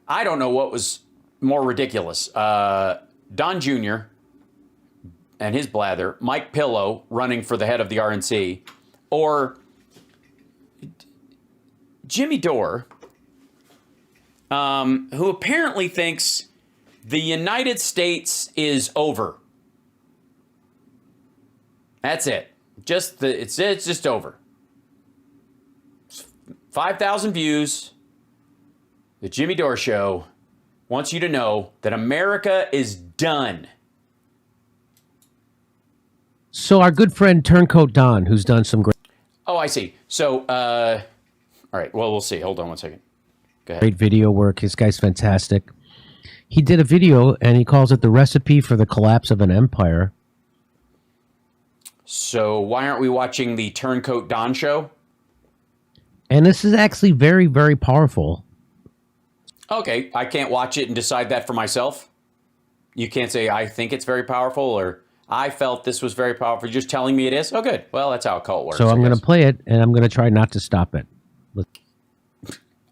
I don't know what was more ridiculous. Don Jr. and his blather, Mike Pillow running for the head of the RNC, or Jimmy Dore, who apparently thinks the United States is over. That's it. It's just over. 5,000 views. The Jimmy Dore Show wants you to know that America is done. So our good friend Turncoat Don, who's done some great... Oh, I see. So, all right. Well, we'll see. Hold on one second. Go ahead. Great video work. This guy's fantastic. He did a video, and he calls it The Recipe for the Collapse of an Empire. So why aren't we watching the Turncoat Don Show? And this is actually very, very powerful. Okay, I can't watch it and decide that for myself. You can't say, I think it's very powerful, or I felt this was very powerful. You're just telling me it is? Oh, good. Well, that's how a cult works. So I'm going to play it, and I'm going to try not to stop it.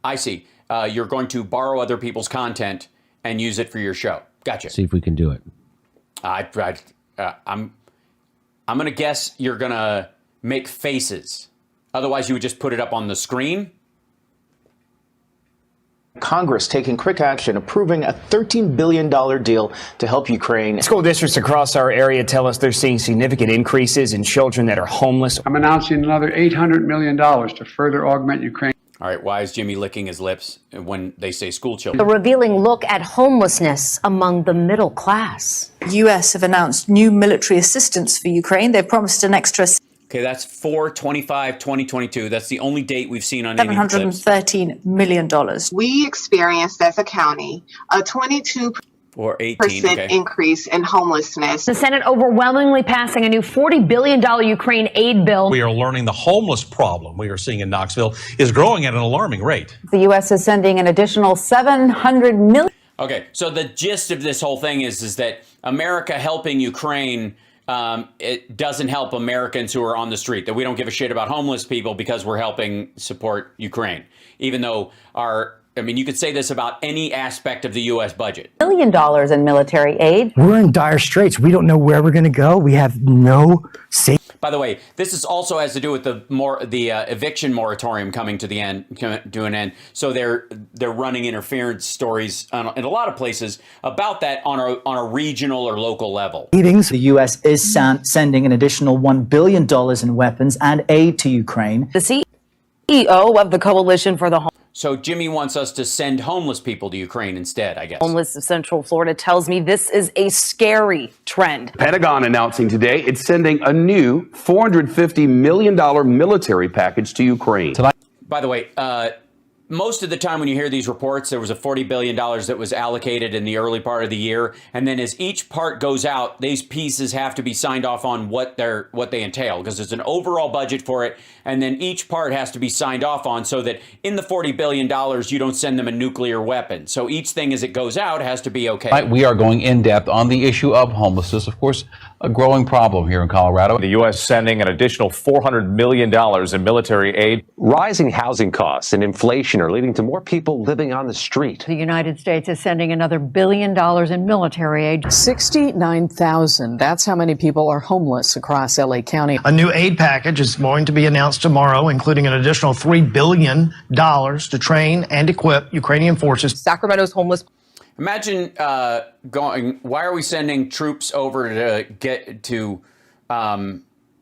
I see. You're going to borrow other people's content and use it for your show. Gotcha. See if we can do it. I'm going to guess you're going to make faces. Otherwise, you would just put it up on the screen. Congress taking quick action, approving a $13 billion deal to help Ukraine. School districts across our area tell us they're seeing significant increases in children that are homeless. I'm announcing another $800 million to further augment Ukraine. All right, why is Jimmy licking his lips when they say school children? A revealing look at homelessness among the middle class. The U.S. have announced new military assistance for Ukraine. They've promised an extra... Okay, that's 4/25/2022. That's the only date we've seen on any clips. $713 million. We experienced as a county a 22% increase in homelessness. The Senate overwhelmingly passing a new $40 billion Ukraine aid bill. We are learning the homeless problem we are seeing in Knoxville is growing at an alarming rate. The U.S. is sending an additional $700 million. Okay, so the gist of this whole thing is that America helping Ukraine, it doesn't help Americans who are on the street, that we don't give a shit about homeless people because we're helping support Ukraine. Even though you could say this about any aspect of the U.S. budget. $1 billion in military aid. We're in dire straits. We don't know where we're going to go. We have no safety. By the way, this also has to do with the eviction moratorium coming to an end. So they're running interference stories in a lot of places about that on a regional or local level. The U.S. is sending an additional $1 billion in weapons and aid to Ukraine. The CEO of the Coalition for the So Jimmy wants us to send homeless people to Ukraine instead, I guess. Homeless of Central Florida tells me this is a scary trend. Pentagon announcing today it's sending a new $450 million military package to Ukraine. By the way, most of the time when you hear these reports, there was a $40 billion that was allocated in the early part of the year. And then as each part goes out, these pieces have to be signed off on what they entail, because there's an overall budget for it. And then each part has to be signed off on so that in the $40 billion, you don't send them a nuclear weapon. So each thing as it goes out has to be okay. We are going in depth on the issue of homelessness, of course, a growing problem here in Colorado. The U.S. sending an additional $400 million in military aid. Rising housing costs and inflation are leading to more people living on the street. The United States is sending another $1 billion in military aid. 69,000. That's how many people are homeless across L.A. County. A new aid package is going to be announced tomorrow, including an additional $3 billion to train and equip Ukrainian forces. Sacramento's homeless. Imagine why are we sending troops over to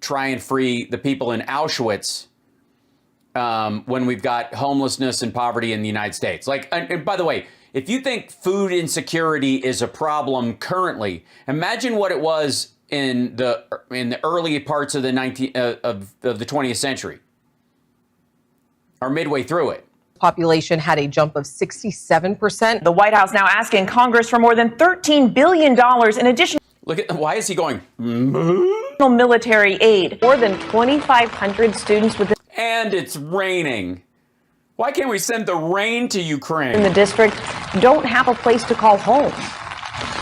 try and free the people in Auschwitz when we've got homelessness and poverty in the United States? And by the way, if you think food insecurity is a problem currently, imagine what it was in the early parts of the 20th century, or midway through it. Population had a jump of 67%. The White House now asking Congress for more than $13 billion in additional. Look at, why is he going? Military aid. More than 2,500 students within. And it's raining. Why can't we send the rain to Ukraine? In the district don't have a place to call home.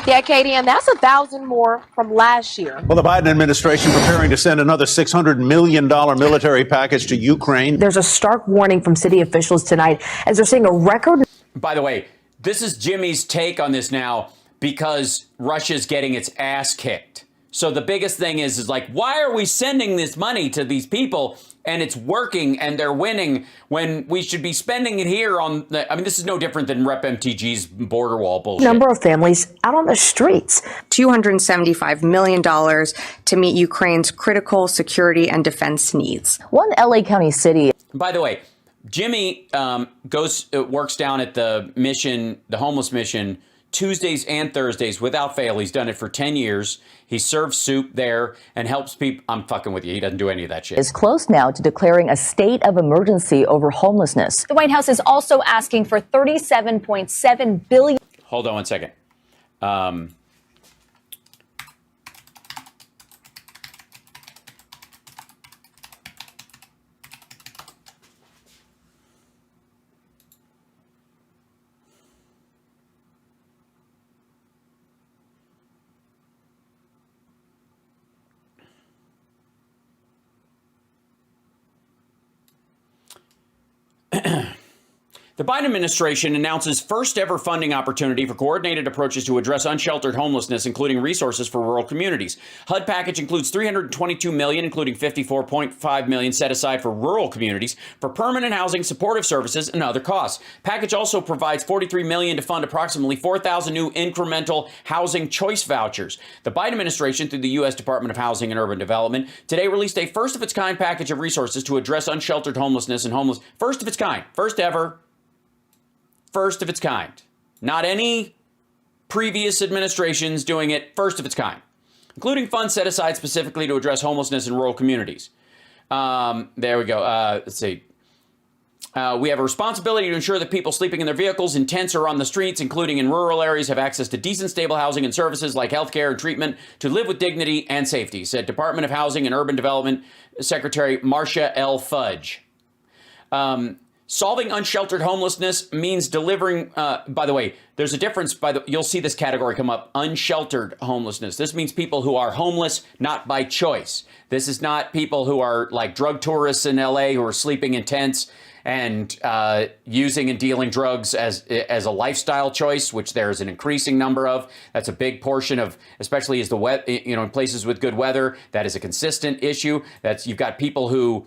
Yeah, Katie, and that's 1,000 more from last year. Well, the Biden administration preparing to send another $600 million military package to Ukraine. There's a stark warning from city officials tonight as they're seeing a record. By the way, this is Jimmy's take on this now because Russia's getting its ass kicked. So the biggest thing is like, why are we sending this money to these people and it's working and they're winning when we should be spending it here on the, I mean, this is no different than Rep MTG's border wall bullshit. Number of families out on the streets. $275 million to meet Ukraine's critical security and defense needs. One LA County city. By the way, Jimmy works down at the mission, the homeless mission, Tuesdays and Thursdays without fail. He's done it for 10 years. He serves soup there and helps people. I'm fucking with you. He doesn't do any of that shit. Is close now to declaring a state of emergency over homelessness. The White House is also asking for $37.7 billion. Hold on one second. The Biden administration announces first ever funding opportunity for coordinated approaches to address unsheltered homelessness, including resources for rural communities. HUD package includes $322 million, including $54.5 million set aside for rural communities for permanent housing, supportive services, and other costs. Package also provides $43 million to fund approximately 4,000 new incremental housing choice vouchers. The Biden administration, through the U.S. Department of Housing and Urban Development, today released a first of its kind package of resources to address unsheltered homelessness and first of its kind, first ever. First of its kind. Not any previous administrations doing it, first of its kind. Including funds set aside specifically to address homelessness in rural communities. There we go. Let's see. We have a responsibility to ensure that people sleeping in their vehicles, in tents, or on the streets, including in rural areas, have access to decent, stable housing and services like healthcare and treatment to live with dignity and safety, said Department of Housing and Urban Development Secretary Marcia L. Fudge. Solving unsheltered homelessness means delivering, by the way, there's a difference, you'll see this category come up, unsheltered homelessness. This means people who are homeless, not by choice. This is not people who are like drug tourists in LA who are sleeping in tents and using and dealing drugs as a lifestyle choice, which there's an increasing number of. That's a big portion of, especially as in places with good weather, that is a consistent issue. You've got people who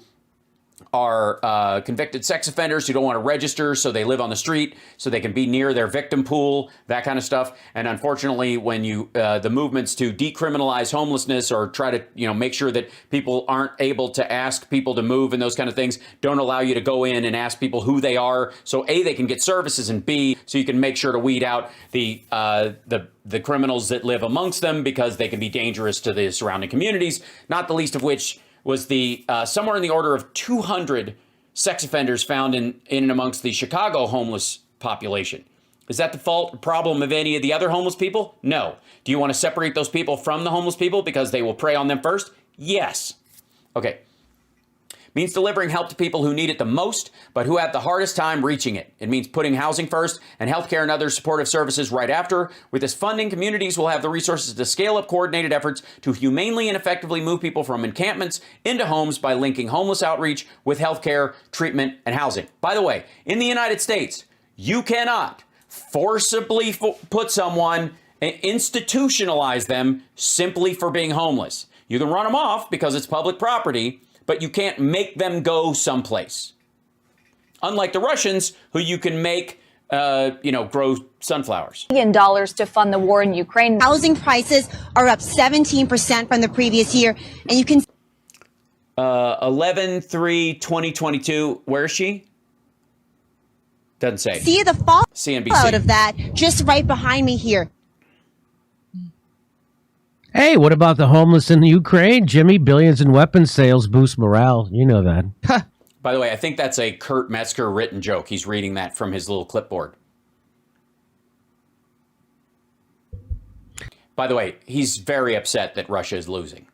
are convicted sex offenders who don't want to register, so they live on the street so they can be near their victim pool, that kind of stuff. And unfortunately, when the movements to decriminalize homelessness or try to make sure that people aren't able to ask people to move and those kind of things don't allow you to go in and ask people who they are, so A, they can get services, and B, so you can make sure to weed out the criminals that live amongst them, because they can be dangerous to the surrounding communities, not the least of which was the somewhere in the order of 200 sex offenders found in and amongst the Chicago homeless population. Is that the fault or problem of any of the other homeless people? No. Do you want to separate those people from the homeless people because they will prey on them first? Yes. Okay. Means delivering help to people who need it the most, but who have the hardest time reaching it. It means putting housing first and healthcare and other supportive services right after. With this funding, communities will have the resources to scale up coordinated efforts to humanely and effectively move people from encampments into homes by linking homeless outreach with healthcare, treatment, and housing. By the way, in the United States, you cannot forcibly put someone and institutionalize them simply for being homeless. You can run them off because it's public property, but you can't make them go someplace. Unlike the Russians, who you can make, grow sunflowers. $1 billion to fund the war in Ukraine. Housing prices are up 17% from the previous year, and you can 11/3/2022. Where is she? Doesn't say. See the fallout CNBC. of that just right behind me here. Hey, what about the homeless in the Ukraine, Jimmy? Billions in weapons sales boost morale. You know that. By the way, I think that's a Kurt Metzger written joke. He's reading that from his little clipboard. By the way, he's very upset that Russia is losing.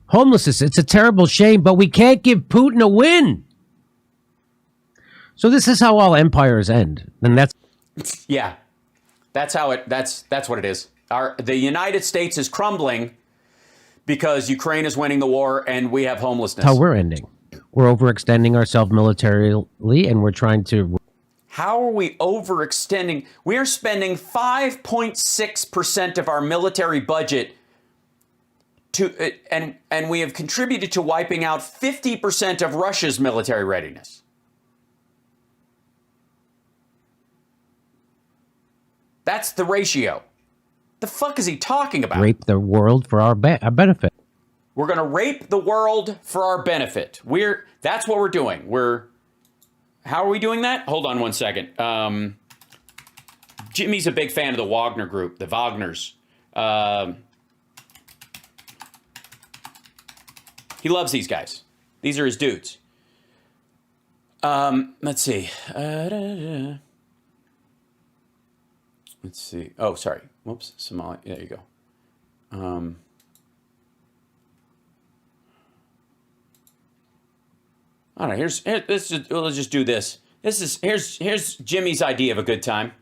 Homelessness, it's a terrible shame, but we can't give Putin a win. So this is how all empires end. And that's... Yeah, that's how that's what it is. The United States is crumbling because Ukraine is winning the war and we have homelessness. How we're ending. We're overextending ourselves militarily, and we're trying to... How are we overextending? We are spending 5.6% of our military budget to, and we have contributed to wiping out 50% of Russia's military readiness. That's the ratio. The fuck is he talking about? Rape the world for our benefit. We're going to rape the world for our benefit. That's what we're doing. How are we doing that? Hold on one second. Jimmy's a big fan of the Wagner group, the Wagners. He loves these guys. These are his dudes. Let's see. Let's see. Oh, sorry. Whoops. Somalia. There you go. All right. Let's just do this. Here's Jimmy's idea of a good time.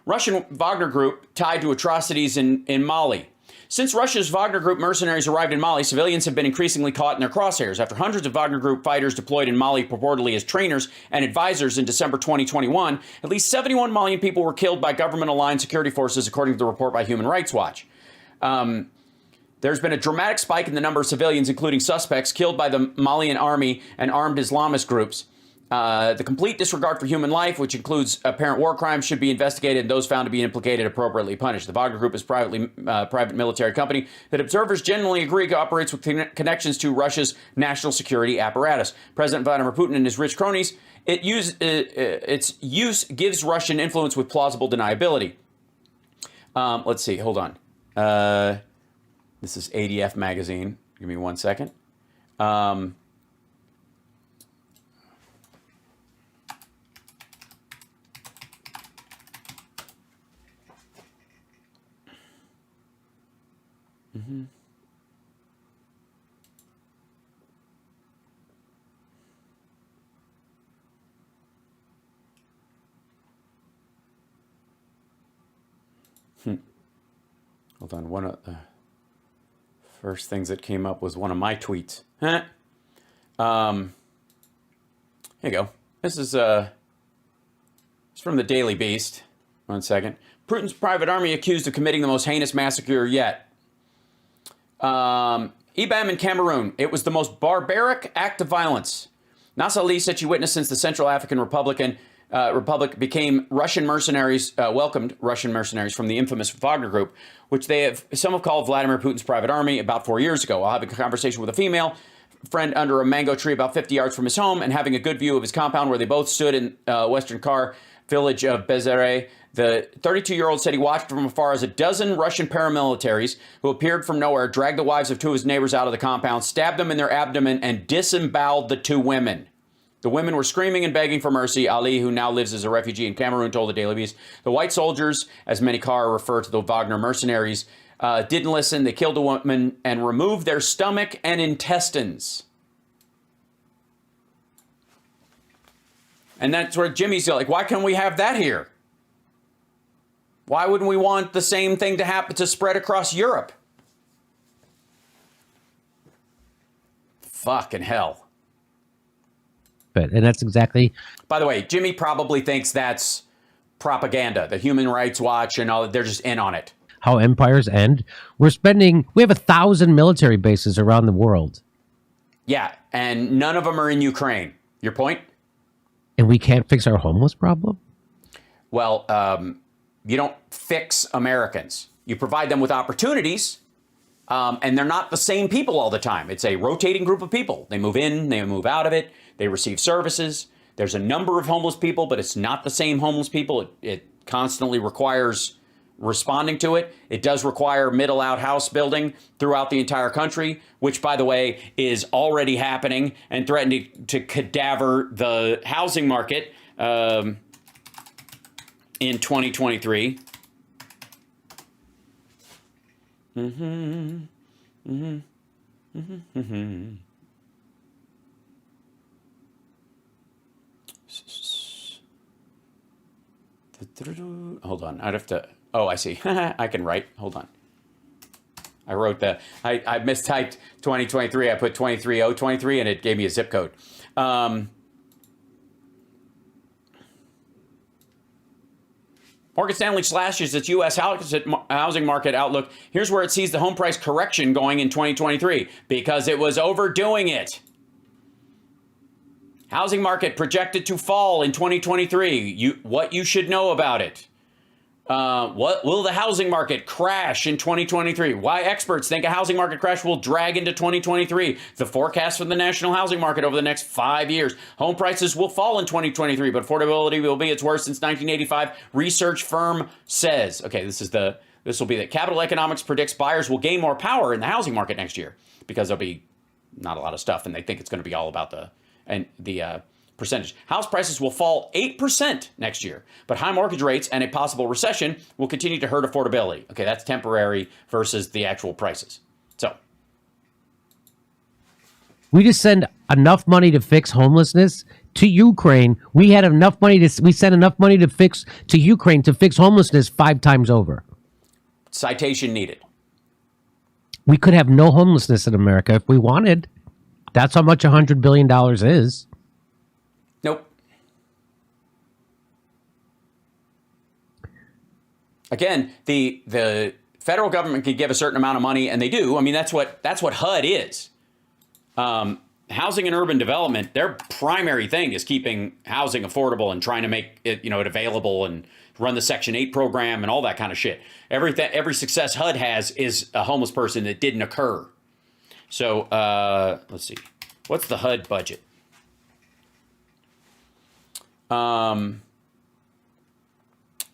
Russian Wagner group tied to atrocities in Mali. Since Russia's Wagner Group mercenaries arrived in Mali, civilians have been increasingly caught in their crosshairs. After hundreds of Wagner Group fighters deployed in Mali purportedly as trainers and advisors in December 2021, at least 71 Malian people were killed by government-aligned security forces, according to the report by Human Rights Watch. There's been a dramatic spike in the number of civilians, including suspects, killed by the Malian army and armed Islamist groups. The complete disregard for human life, which includes apparent war crimes, should be investigated, and those found to be implicated appropriately punished. The Wagner Group is private military company that observers generally agree operates with connections to Russia's national security apparatus. President Vladimir Putin and his rich cronies, its use gives Russian influence with plausible deniability. Let's see. Hold on. This is ADF magazine. Give me 1 second. Mm-hmm. Hold on. One of the first things that came up was one of my tweets. Here you go. This is it's from the Daily Beast. 1 second. Putin's private army accused of committing the most heinous massacre yet. Ibam in Cameroon. It was the most barbaric act of violence Nasser Ali said she witnessed since the Central African Republic became Russian mercenaries, welcomed Russian mercenaries from the infamous Wagner Group, which some have called Vladimir Putin's private army, about 4 years ago. While having a conversation with a female friend under a mango tree about 50 yards from his home and having a good view of his compound where they both stood in western Kar village of Bezere, the 32-year-old said he watched from afar as a dozen Russian paramilitaries who appeared from nowhere dragged the wives of two of his neighbors out of the compound, stabbed them in their abdomen, and disemboweled the two women. The women were screaming and begging for mercy. Ali, who now lives as a refugee in Cameroon, told the Daily Beast. The white soldiers, as many Kar refer to the Wagner mercenaries, didn't listen. They killed the woman and removed their stomach and intestines. And that's where Jimmy's like, why can't we have that here? Why wouldn't we want the same thing to happen, to spread across Europe? Fucking hell. And that's exactly... By the way, Jimmy probably thinks that's propaganda. The Human Rights Watch and all that, they're just in on it. How empires end. We have 1,000 military bases around the world. Yeah, and none of them are in Ukraine. Your point? And we can't fix our homeless problem? Well, you don't fix Americans. You provide them with opportunities, and they're not the same people all the time. It's a rotating group of people. They move in, they move out of it, they receive services. There's a number of homeless people, but it's not the same homeless people. It constantly requires responding to it. It does require middle-out house building throughout the entire country, which, by the way, is already happening and threatening to cadaver the housing market in 2023. Hold on, I'd have to... Oh, I see. I can write. Hold on. I wrote I mistyped 2023. I put 23023 and it gave me a zip code. Morgan Stanley slashes its U.S. housing market outlook. Here's where it sees the home price correction going in 2023 because it was overdoing it. Housing market projected to fall in 2023. What you should know about it. What will the housing market crash in 2023? Why experts think a housing market crash will drag into 2023. The forecast for the national housing market over the next 5 years. Home prices will fall in 2023, but affordability will be its worst since 1985. Research firm says. Okay, this will be that Capital Economics predicts buyers will gain more power in the housing market next year because there'll be not a lot of stuff, and they think it's going to be all about the percentage. House prices will fall 8% next year, but high mortgage rates and a possible recession will continue to hurt affordability. Okay, that's temporary versus the actual prices. So we just send enough money to fix homelessness to Ukraine. We sent enough money to Ukraine to fix homelessness 5 times over. Citation needed. We could have no homelessness in America if we wanted. That's how much $100 billion is. Nope. Again, the federal government can give a certain amount of money, and they do. I mean, that's what HUD is. Housing and urban development, their primary thing is keeping housing affordable and trying to make it, it available and run the Section 8 program and all that kind of shit. Every success HUD has is a homeless person that didn't occur. So let's see. What's the HUD budget?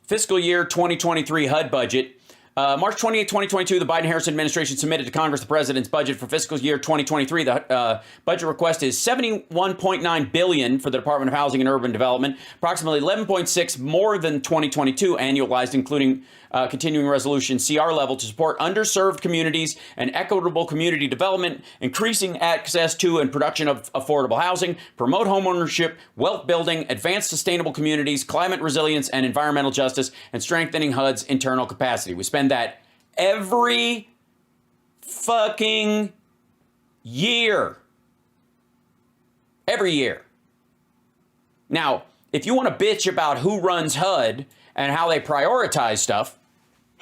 Fiscal year 2023 HUD budget. March 28, 2022, the Biden-Harris administration submitted to Congress the president's budget for fiscal year 2023. The budget request is $71.9 billion for the Department of Housing and Urban Development, approximately 11.6 more than 2022 annualized, including continuing resolution CR level to support underserved communities and equitable community development, increasing access to and production of affordable housing, promote homeownership, wealth building, advance sustainable communities, climate resilience, and environmental justice, and strengthening HUD's internal capacity. We spend that every fucking year. Every year. Now, if you want to bitch about who runs HUD and how they prioritize stuff,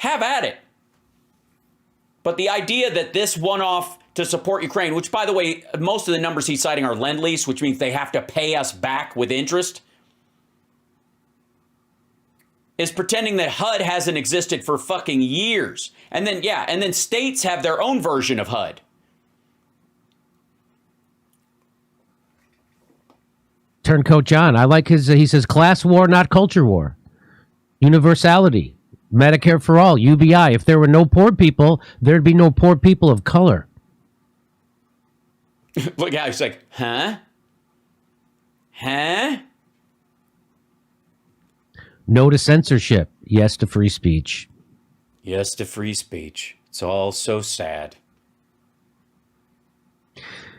have at it. But the idea that this one-off to support Ukraine, which, by the way, most of the numbers he's citing are Lend-Lease, which means they have to pay us back with interest, is pretending that HUD hasn't existed for fucking years. And then states have their own version of HUD. Turncoat John, I like he says class war, not culture war. Universality. Medicare for all, UBI. If there were no poor people, there'd be no poor people of color. Look how he's like, huh? Huh? No to censorship. Yes to free speech. Yes to free speech. It's all so sad.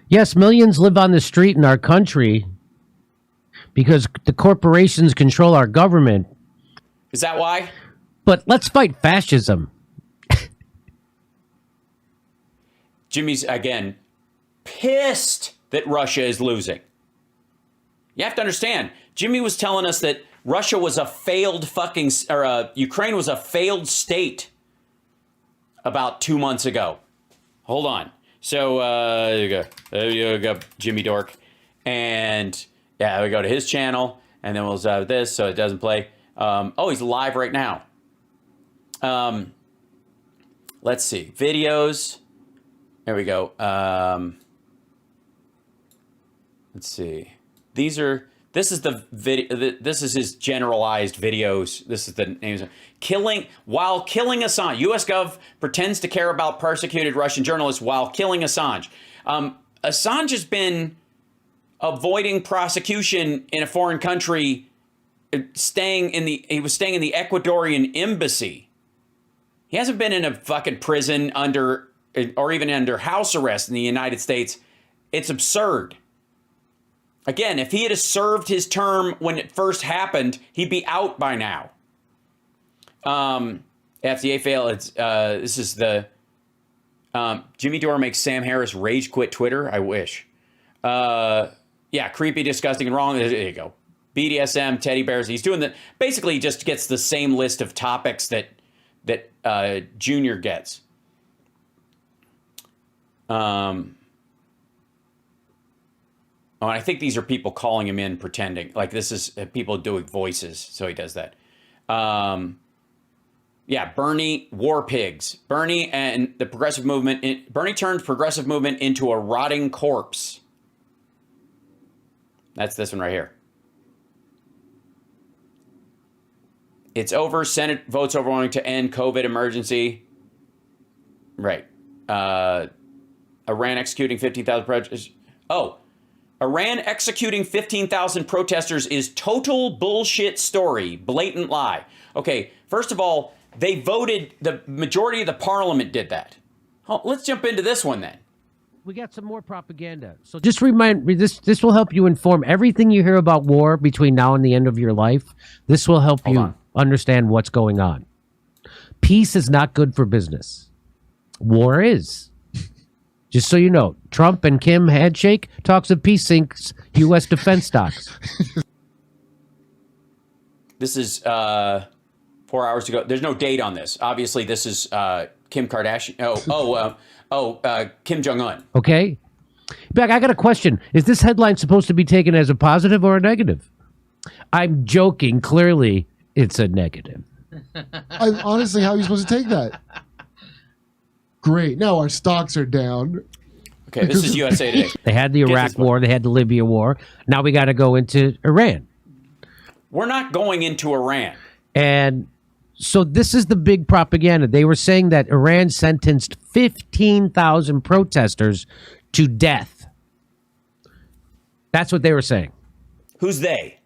Yes, millions live on the street in our country because the corporations control our government. Is that why? But let's fight fascism. Jimmy's, again, pissed that Russia is losing. You have to understand, Jimmy was telling us that Russia was a failed Ukraine was a failed state about 2 months ago. Hold on. So, there you go, Jimmy Dork. And, yeah, we go to his channel, and then we'll have this, so it doesn't play. He's live right now. Let's see. Videos. There we go. Let's see. This is the video. This is his generalized videos. This is the names. While killing Assange. U.S. Gov pretends to care about persecuted Russian journalists while killing Assange. Assange has been avoiding prosecution in a foreign country, he was staying in the Ecuadorian embassy. He hasn't been in a fucking prison or even under house arrest in the United States. It's absurd. Again, if he had served his term when it first happened, he'd be out by now. FDA fail. This is the Jimmy Dore makes Sam Harris rage quit Twitter. I wish. Yeah, creepy, disgusting, and wrong. There you go. BDSM, teddy bears. He's doing basically he just gets the same list of topics that Junior gets. And I think these are people calling him in, pretending like this is people doing voices. So he does that. Yeah, Bernie, war pigs. Bernie and the progressive movement. Bernie turned progressive movement into a rotting corpse. That's this one right here. It's over. Senate votes overwhelming to end COVID emergency. Right. Iran executing 15,000 protesters. Oh, Iran executing 15,000 protesters is total bullshit story. Blatant lie. Okay, first of all, they voted, the majority of the parliament did that. Oh, let's jump into this one then. We got some more propaganda. So just remind me, this will help you inform everything you hear about war between now and the end of your life. This will help you understand what's going on. Peace is not good for business. War is. Just so you know, Trump and Kim handshake, talks of peace sinks U.S. defense stocks. This is 4 hours ago. There's no date on this. Obviously, this is Kim Kardashian. Kim Jong-un. Okay. Beck, I got a question. Is this headline supposed to be taken as a positive or a negative? I'm joking. Clearly, it's a negative. Honestly, how are you supposed to take that? Great. Now our stocks are down. Okay, this is USA Today. They had the Iraq war. They had the Libya war. Now we got to go into Iran. We're not going into Iran. And so this is the big propaganda. They were saying that Iran sentenced 15,000 protesters to death. That's what they were saying. Who's they?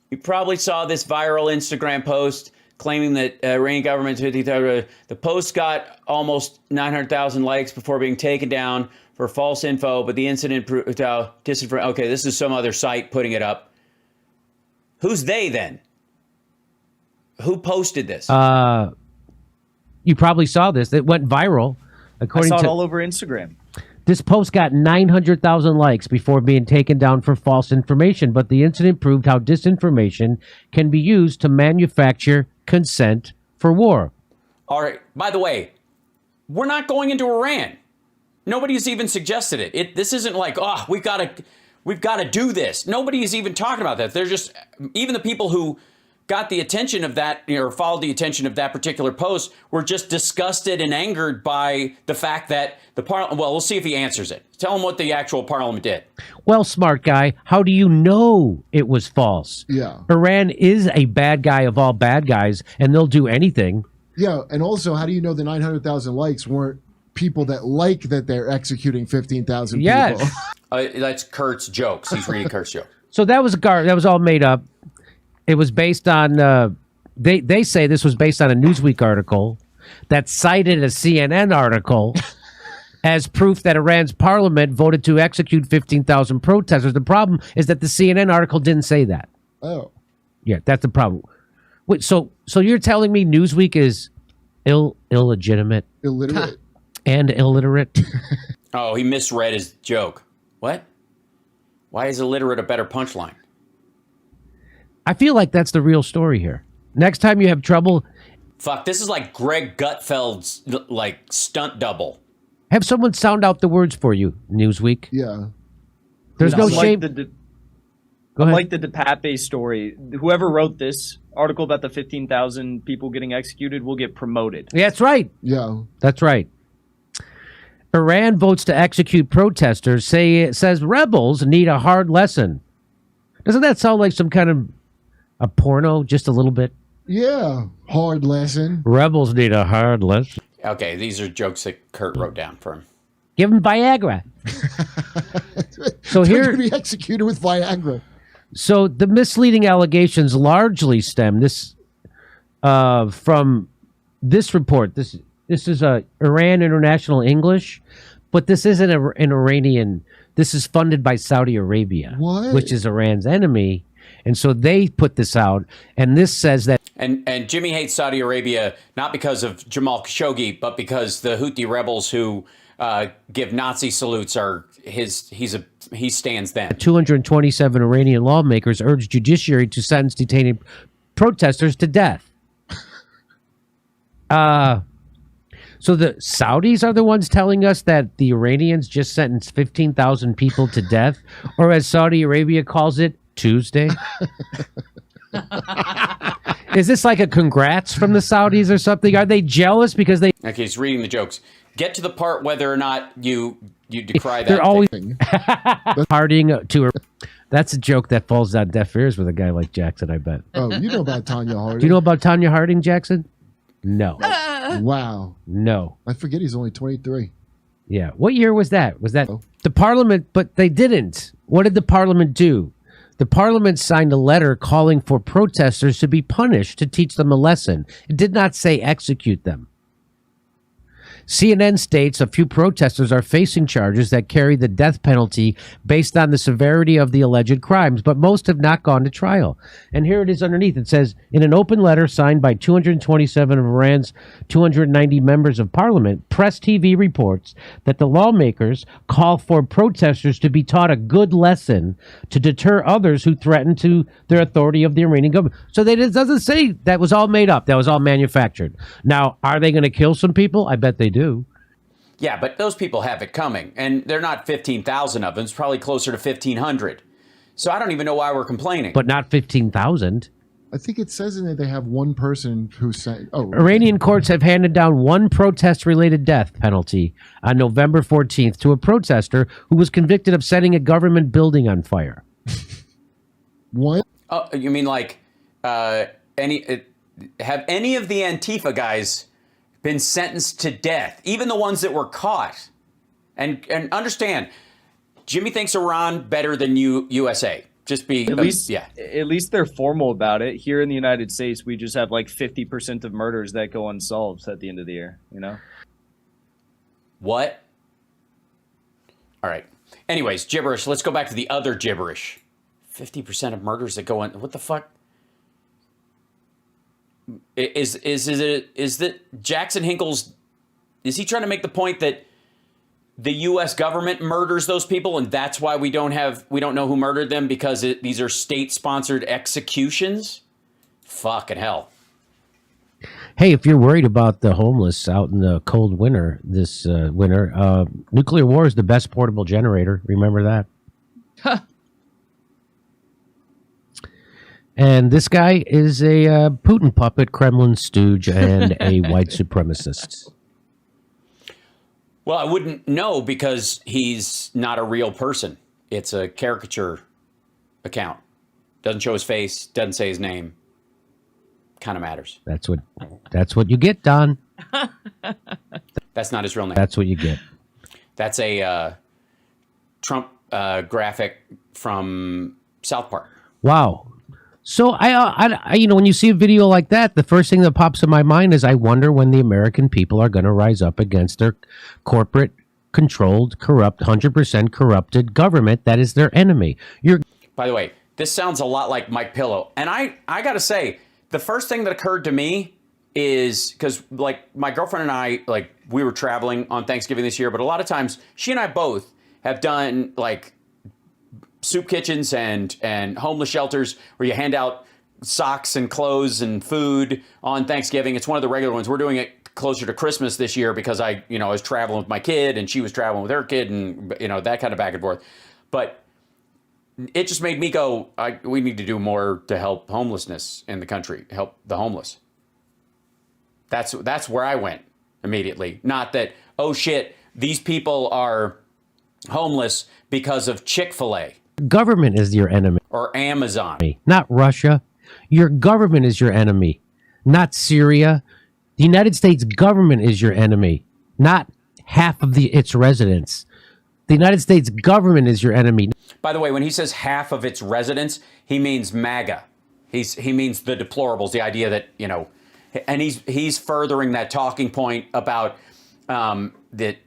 You probably saw this viral Instagram post claiming that Iranian government, the post got almost 900,000 likes before being taken down for false info, but the incident proved disinformation. Okay, this is some other site putting it up. Who's they then? Who posted this? You probably saw this. It went viral. I saw it all over Instagram. This post got 900,000 likes before being taken down for false information, but the incident proved how disinformation can be used to manufacture consent for war. All right. By the way, we're not going into Iran. Nobody's even suggested it. This isn't like, oh, we've got to do this. Nobody's even talking about that. They're just, even the people who got the attention of that, or followed the attention of that particular post, were just disgusted and angered by the fact that the parliament, well, we'll see if he answers it. Tell him what the actual parliament did. Well, smart guy, how do you know it was false? Yeah. Iran is a bad guy of all bad guys, and they'll do anything. Yeah, and also, how do you know the 900,000 likes weren't people that like that they're executing 15,000 people? That's Kurt's jokes. He's reading Kurt's joke. So that was all made up. It was based on, they say this was based on a Newsweek article that cited a CNN article as proof that Iran's parliament voted to execute 15,000 protesters. The problem is that the CNN article didn't say that. Oh. Yeah, that's the problem. Wait, so you're telling me Newsweek is illegitimate? Illiterate. And illiterate? Oh, he misread his joke. What? Why is illiterate a better punchline? I feel like that's the real story here. Next time you have trouble... Fuck, this is like Greg Gutfeld's, like, stunt double. Have someone sound out the words for you, Newsweek. Yeah. There's no shame... Go ahead. Like the DePape story, whoever wrote this article about the 15,000 people getting executed will get promoted. Yeah, that's right. Yeah. That's right. Iran votes to execute protesters, says rebels need a hard lesson. Doesn't that sound like some kind of a porno, just a little bit? Yeah, hard lesson. Rebels need a hard lesson. Okay, these are jokes that Kurt wrote down for him. Give him Viagra. So They're here, going to be executed with Viagra. So the misleading allegations largely stem from this report. This is Iran International English, but this isn't an Iranian. This is funded by Saudi Arabia, which is Iran's enemy. And so they put this out, and this says that... And Jimmy hates Saudi Arabia, not because of Jamal Khashoggi, but because the Houthi rebels who give Nazi salutes are he stands them. 227 Iranian lawmakers urged judiciary to sentence detained protesters to death. So the Saudis are the ones telling us that the Iranians just sentenced 15,000 people to death, or as Saudi Arabia calls it, Tuesday. Is this like a congrats from the Saudis or something? Are they jealous because they... Okay, he's reading the jokes. Get to the part whether or not you decry that. They're always harding to... That's a joke that falls on deaf ears with a guy like Jackson, I bet. Oh, you know about Tanya Harding. Do you know about Tanya Harding, Jackson? No. Wow. No. I forget he's only 23. Yeah. What year was that? Was that the parliament? But they didn't. What did the parliament do? The parliament signed a letter calling for protesters to be punished to teach them a lesson. It did not say execute them. CNN states a few protesters are facing charges that carry the death penalty based on the severity of the alleged crimes, but most have not gone to trial. And here it is underneath. It says, in an open letter signed by 227 of Iran's 290 members of parliament, Press TV reports that the lawmakers call for protesters to be taught a good lesson to deter others who threaten to their authority of the Iranian government. So it doesn't say that was all made up. That was all manufactured. Now, are they going to kill some people? I bet they do. Yeah, but those people have it coming, and they're not 15,000 of them. It's probably closer to 1,500. So I don't even know why we're complaining. But not 15,000. I think it says in there they have one person who said, Iranian courts have handed down one protest-related death penalty on November 14th to a protester who was convicted of setting a government building on fire. What? Oh, you mean like have any of the Antifa guys been sentenced to death, even the ones that were caught? And understand, Jimmy thinks Iran better than USA. Just be at least they're formal about it. Here in the United States, we just have like 50% of murders that go unsolved at the end of the year, you know? What? All right. Anyways, gibberish. Let's go back to the other gibberish. 50% of murders that go on. What the fuck? Is that Jackson Hinkle's? Is he trying to make the point that the U.S. government murders those people, and that's why we don't know who murdered them, because these are state-sponsored executions? Fucking hell. Hey, if you're worried about the homeless out in the cold winter this winter, nuclear war is the best portable generator. Remember that? And this guy is a Putin puppet, Kremlin stooge, and a white supremacist. Well, I wouldn't know because he's not a real person. It's a caricature account. Doesn't show his face, doesn't say his name. Kind of matters. That's what you get, Don. That's not his real name. That's what you get. That's a Trump graphic from South Park. Wow. So I when you see a video like that, the first thing that pops in my mind is I wonder when the American people are going to rise up against their corporate controlled, corrupt, 100% corrupted government that is their enemy. By the way, this sounds a lot like Mike Pillow. And I got to say, the first thing that occurred to me is because like my girlfriend and I, like we were traveling on Thanksgiving this year, but a lot of times she and I both have done like soup kitchens and homeless shelters where you hand out socks and clothes and food on Thanksgiving. It's one of the regular ones. We're doing it closer to Christmas this year because I was traveling with my kid and she was traveling with her kid and, that kind of back and forth. But it just made me go, we need to do more to help homelessness in the country, help the homeless. That's where I went immediately. Not that, oh shit, these people are homeless because of Chick-fil-A. Government is your enemy. Or Amazon. Not Russia. Your government is your enemy. Not Syria. The United States government is your enemy. Not half of its residents. The United States government is your enemy. By the way, when he says half of its residents, he means MAGA. He means the deplorables, the idea that, and he's furthering that talking point about that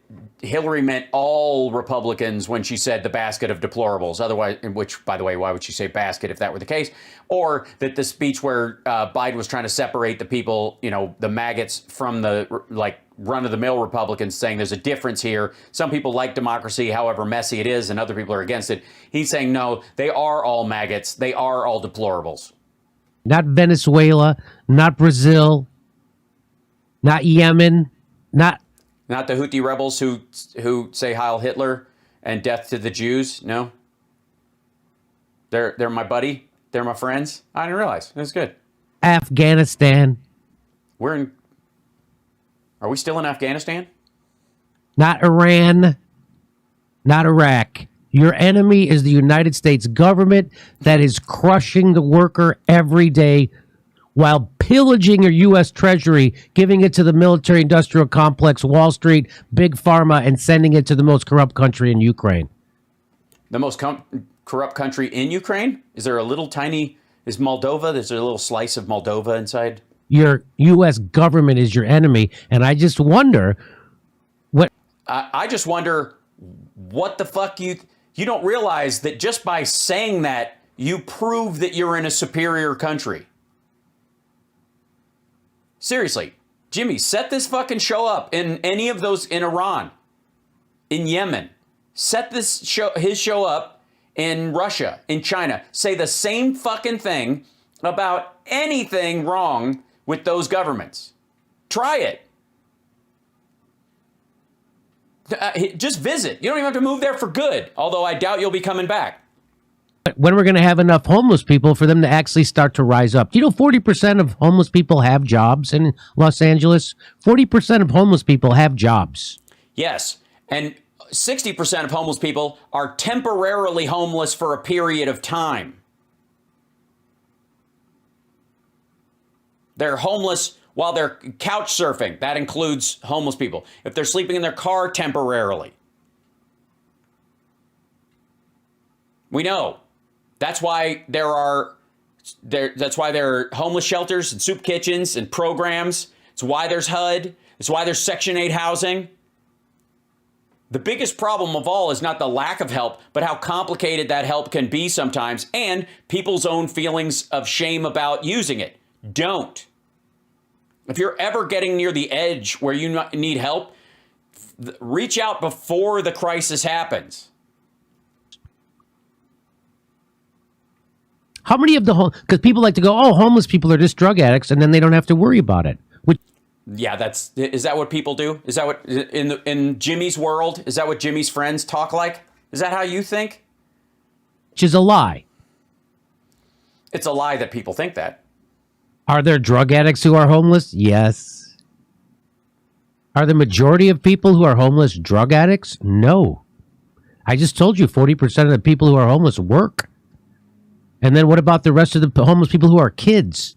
Hillary meant all Republicans when she said the basket of deplorables. Otherwise, which, by the way, why would she say basket if that were the case? Or that the speech where Biden was trying to separate the people, you know, the maggots from the like run-of-the-mill Republicans, saying there's a difference here. Some people like democracy, however messy it is, and other people are against it. He's saying, no, they are all maggots. They are all deplorables. Not Venezuela, not Brazil, not Yemen, not the Houthi rebels who say Heil Hitler and death to the Jews. No, they're my buddy. They're my friends. I didn't realize. That's good. Afghanistan. Are we still in Afghanistan? Not Iran, not Iraq. Your enemy is the United States government that is crushing the worker every day while pillaging your U.S. Treasury, giving it to the military-industrial complex, Wall Street, Big Pharma, and sending it to the most corrupt country in Ukraine. The most corrupt country in Ukraine? Is there a little tiny... Is Moldova? There's a little slice of Moldova inside? Your U.S. government is your enemy, and I just wonder what... I just wonder what the fuck you don't realize that just by saying that, you prove that you're in a superior country. Seriously, Jimmy, set this fucking show up in any of those, in Iran, in Yemen. Set his show up in Russia, in China. Say the same fucking thing about anything wrong with those governments. Try it. Just visit. You don't even have to move there for good, although I doubt you'll be coming back. When we're going to have enough homeless people for them to actually start to rise up. Do you know 40% of homeless people have jobs in Los Angeles? 40% of homeless people have jobs. Yes, and 60% of homeless people are temporarily homeless for a period of time. They're homeless while they're couch surfing. That includes homeless people. If they're sleeping in their car temporarily. We know. That's why there are homeless shelters and soup kitchens and programs. It's why there's HUD. It's why there's Section 8 housing. The biggest problem of all is not the lack of help, but how complicated that help can be sometimes, and people's own feelings of shame about using it. Don't. If you're ever getting near the edge where you need help, reach out before the crisis happens. How many of the because people like to go, oh, homeless people are just drug addicts, and then they don't have to worry about it. Yeah, is that what people do? Is that what in Jimmy's world? Is that what Jimmy's friends talk like? Is that how you think? Which is a lie. It's a lie that people think that. Are there drug addicts who are homeless? Yes. Are the majority of people who are homeless drug addicts? No. I just told you 40% of the people who are homeless work. And then what about the rest of the homeless people who are kids?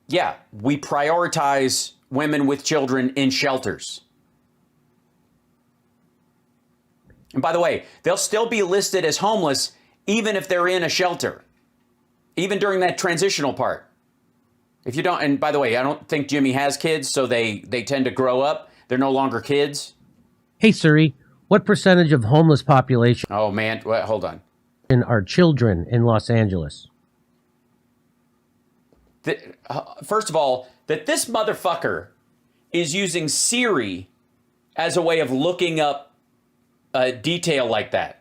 Yeah, we prioritize women with children in shelters. And by the way, they'll still be listed as homeless even if they're in a shelter, even during that transitional part. If you don't, and by the way, I don't think Jimmy has kids, so they tend to grow up. They're no longer kids. Hey, Siri, what percentage of homeless population? Oh, man, wait, hold on. Are children in Los Angeles? First of all, that this motherfucker is using Siri as a way of looking up a detail like that.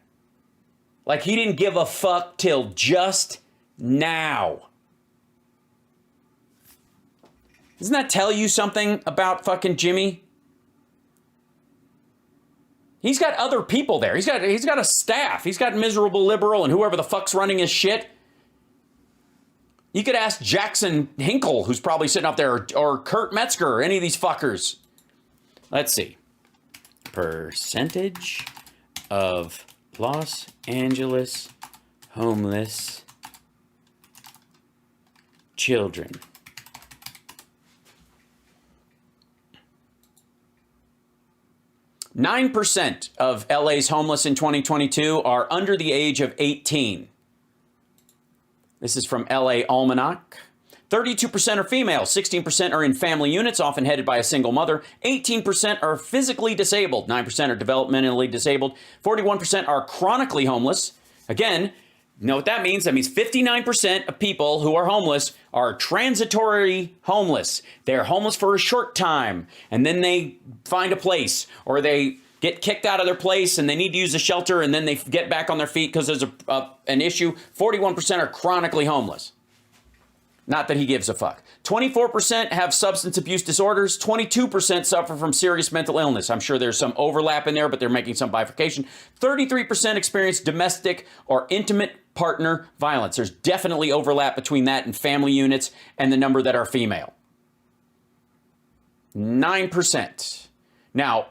Like he didn't give a fuck till just now. Doesn't that tell you something about fucking Jimmy? He's got other people there. He's got a staff. He's got miserable liberal and whoever the fuck's running his shit. You could ask Jackson Hinkle, who's probably sitting up there, or Kurt Metzger, or any of these fuckers. Let's see. Percentage of Los Angeles homeless children. %9 of LA's homeless in 2022 are under the age of 18. This is from LA Almanac. 32% are female, 16% are in family units, often headed by a single mother, 18% are physically disabled, 9% are developmentally disabled, 41% are chronically homeless. Again, you know what that means? That means 59% of people who are homeless are transitory homeless. They're homeless for a short time, and then they find a place, or they get kicked out of their place and they need to use a shelter, and then they get back on their feet because there's an issue. 41% are chronically homeless. Not that he gives a fuck. 24% have substance abuse disorders. 22% suffer from serious mental illness. I'm sure there's some overlap in there, but they're making some bifurcation. 33% experience domestic or intimate partner violence. There's definitely overlap between that and family units and the number that are female. 9%. Now,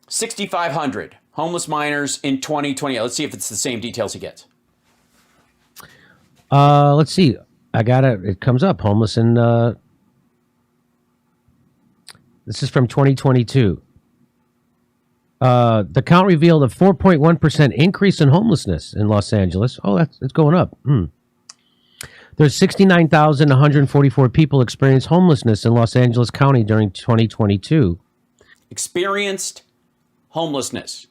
6,500 homeless minors in 2020. Let's see if it's the same details he gets. Let's see. I got it. It comes up. Homeless in, this is from 2022. The count revealed a 4.1% increase in homelessness in Los Angeles. Oh, it's going up. There's 69,144 people experienced homelessness in Los Angeles County during 2022. Experienced homelessness.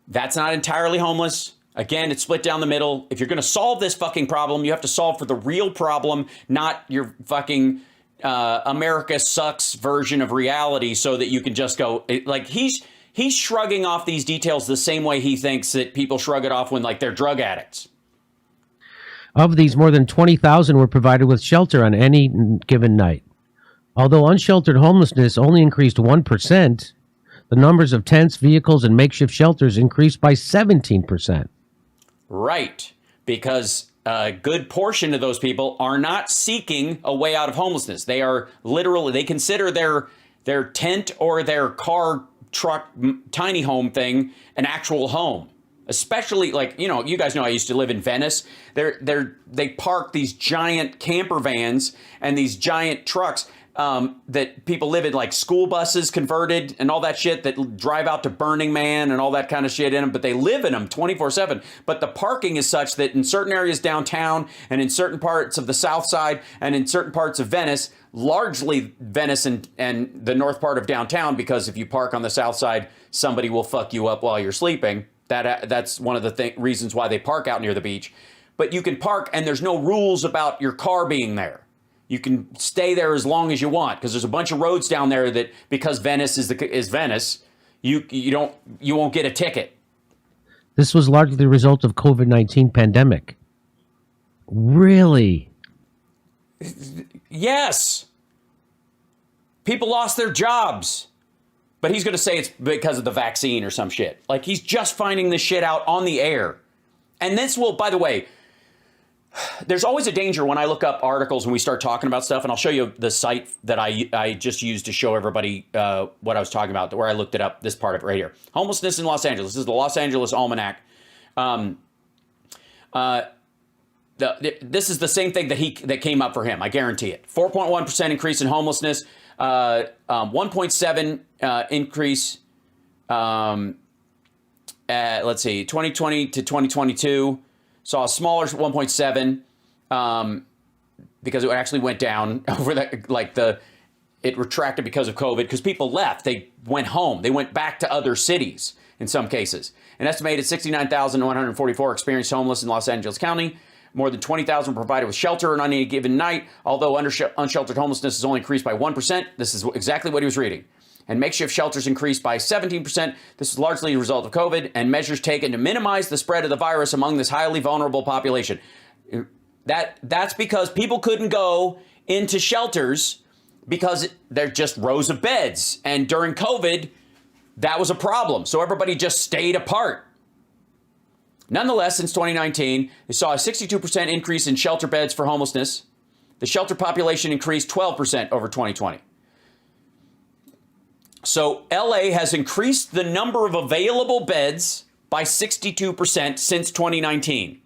That's not entirely homeless. Again, it's split down the middle. If you're going to solve this fucking problem, you have to solve for the real problem, not your fucking America sucks version of reality, so that you can just go like he's shrugging off these details the same way he thinks that people shrug it off when like they're drug addicts. Of these, more than 20,000 were provided with shelter on any given night. Although unsheltered homelessness only increased 1%, the numbers of tents, vehicles, and makeshift shelters increased by 17%. Right, because a good portion of those people are not seeking a way out of homelessness. They are literally, they consider their tent or their car, truck, tiny home thing an actual home. Especially, like, you know, you guys know I used to live in Venice. They park these giant camper vans and these giant trucks that people live in, like school buses converted and all that shit that drive out to Burning Man and all that kind of shit in them, but they live in them 24/7. But the parking is such that in certain areas downtown and in certain parts of the South Side and in certain parts of Venice, largely Venice and the north part of downtown, because if you park on the South Side, somebody will fuck you up while you're sleeping. That's one of the reasons why they park out near the beach. But you can park and there's no rules about your car being there. You can stay there as long as you want, because there's a bunch of roads down there that, because Venice is Venice, you won't get a ticket. This was largely the result of COVID-19 pandemic. Really? Yes. People lost their jobs. But he's going to say it's because of the vaccine or some shit. Like, he's just finding this shit out on the air. And this will, by the way, there's always a danger when I look up articles and we start talking about stuff, and I'll show you the site that I just used to show everybody what I was talking about, where I looked it up, this part of it right here. Homelessness in Los Angeles. This is the Los Angeles Almanac. This is the same thing that came up for him. I guarantee it. 4.1% increase in homelessness. 1.7 increase. Let's see, 2020 to 2022. Saw a smaller 1.7 because it actually went down over that. It retracted because of COVID, because people left. They went home. They went back to other cities in some cases. An estimated 69,144 experienced homeless in Los Angeles County. More than 20,000 provided with shelter on any given night. Although unsheltered homelessness has only increased by 1%. This is exactly what he was reading. And makeshift shelters increased by 17%. This is largely a result of COVID and measures taken to minimize the spread of the virus among this highly vulnerable population. That's because people couldn't go into shelters because they're just rows of beds. And during COVID, that was a problem. So everybody just stayed apart. Nonetheless, since 2019, they saw a 62% increase in shelter beds for homelessness. The shelter population increased 12% over 2020. So LA has increased the number of available beds by 62% since 2019.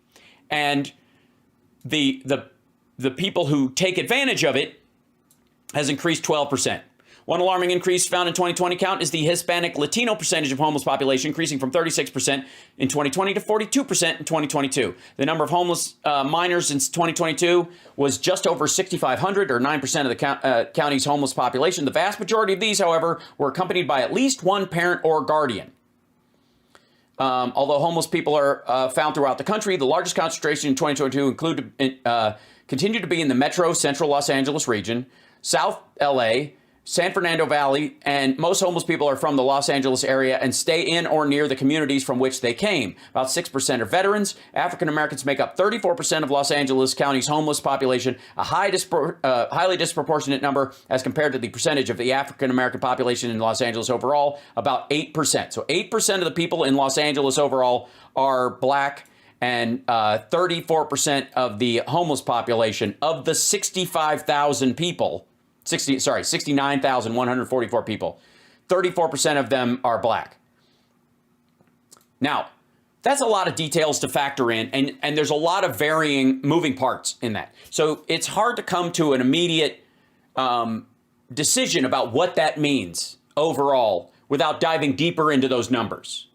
And the people who take advantage of it has increased 12%. One alarming increase found in 2020 count is the Hispanic Latino percentage of homeless population, increasing from 36% in 2020 to 42% in 2022. The number of homeless minors in 2022 was just over 6,500, or 9% of the county's homeless population. The vast majority of these, however, were accompanied by at least one parent or guardian. Although homeless people are found throughout the country, the largest concentration in 2022 continued to be in the metro central Los Angeles region, South LA, San Fernando Valley, and most homeless people are from the Los Angeles area and stay in or near the communities from which they came. About 6% are veterans. African Americans make up 34% of Los Angeles County's homeless population, a highly disproportionate number as compared to the percentage of the African American population in Los Angeles overall, about 8%. So 8% of the people in Los Angeles overall are black, and 34% of the homeless population of the 65,000 people, 69,144 people, 34% of them are black. Now, that's a lot of details to factor in, and there's a lot of varying moving parts in that. So it's hard to come to an immediate decision about what that means overall without diving deeper into those numbers.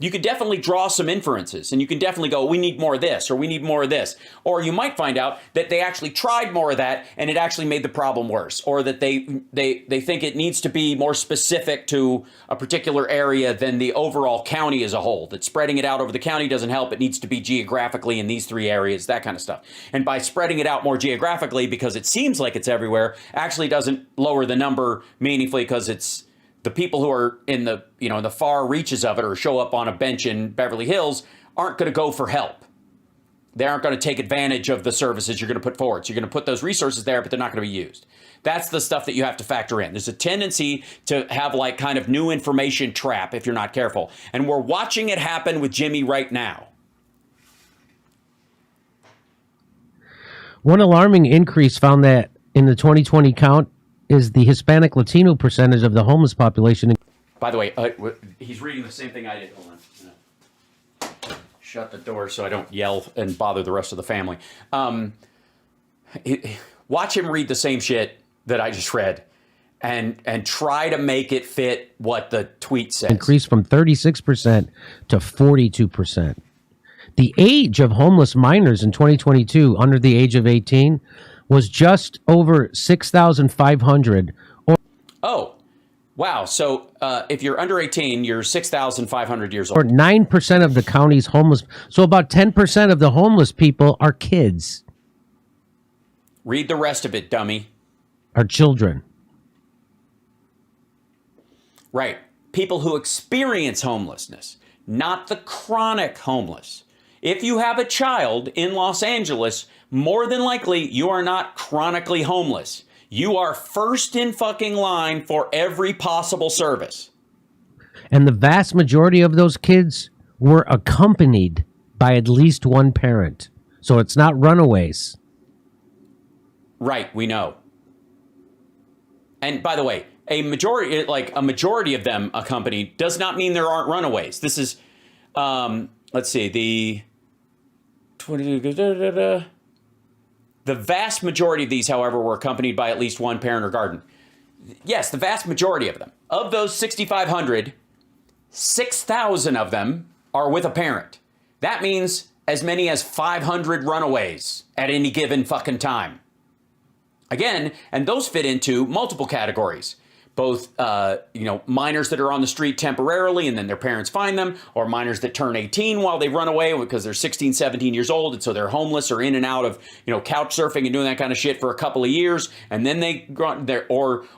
You could definitely draw some inferences, and you can definitely go, we need more of this, or we need more of this. Or you might find out that they actually tried more of that, and it actually made the problem worse. Or that they think it needs to be more specific to a particular area than the overall county as a whole. That spreading it out over the county doesn't help. It needs to be geographically in these three areas, that kind of stuff. And by spreading it out more geographically, because it seems like it's everywhere, actually doesn't lower the number meaningfully, because it's the people who are in the, in the far reaches of it, or show up on a bench in Beverly Hills, aren't going to go for help. They aren't going to take advantage of the services you're going to put forward. So you're going to put those resources there, but they're not going to be used. That's the stuff that you have to factor in. There's a tendency to have like kind of new information trap if you're not careful. And we're watching it happen with Jimmy right now. One alarming increase found that in the 2020 count is the Hispanic Latino percentage of the homeless population. By the way, he's reading the same thing I did. Hold on. Shut the door so I don't yell and bother the rest of the family. Watch him read the same shit that I just read and try to make it fit what the tweet says. Increased from 36% to 42%. The age of homeless minors in 2022 under the age of 18 was just over 6,500. Oh, wow. So if you're under 18, you're 6,500 years old. Or 9% of the county's homeless. So about 10% of the homeless people are kids. Read the rest of it, dummy. Are children. Right. People who experience homelessness, not the chronic homeless. If you have a child in Los Angeles, more than likely you are not chronically homeless. You are first in fucking line for every possible service. And the vast majority of those kids were accompanied by at least one parent. So it's not runaways. Right, we know. And by the way, a majority of them accompanied does not mean there aren't runaways. This is, let's see, the vast majority of these, however, were accompanied by at least one parent or guardian. Yes, the vast majority of them. Of those 6,500, 6,000 of them are with a parent. That means as many as 500 runaways at any given fucking time. Again, and those fit into multiple categories. Both, minors that are on the street temporarily and then their parents find them, or minors that turn 18 while they run away because they're 16, 17 years old, and so they're homeless or in and out of, couch surfing and doing that kind of shit for a couple of years, and then they go there, or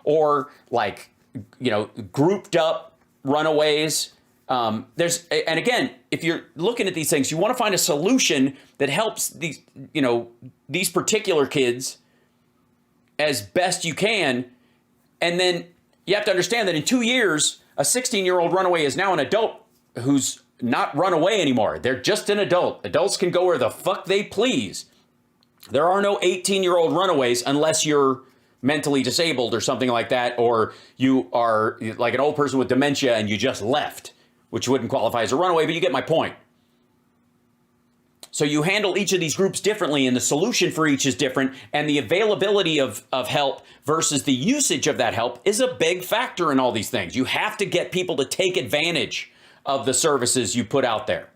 grouped up runaways. And again, if you're looking at these things, you want to find a solution that helps these particular kids as best you can, and then you have to understand that in 2 years, a 16-year-old runaway is now an adult who's not run away anymore. They're just an adult. Adults can go where the fuck they please. There are no 18-year-old runaways unless you're mentally disabled or something like that, or you are like an old person with dementia and you just left, which wouldn't qualify as a runaway, but you get my point. So you handle each of these groups differently, and the solution for each is different, and the availability of help versus the usage of that help is a big factor in all these things. You have to get people to take advantage of the services you put out there.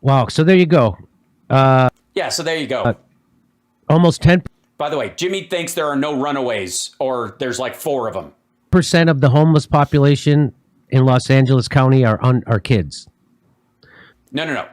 Wow. So there you go. Yeah, so there you go. Almost 10%. By the way, Jimmy thinks there are no runaways, or there's like 4 of them. Of the homeless population in Los Angeles County are kids. No.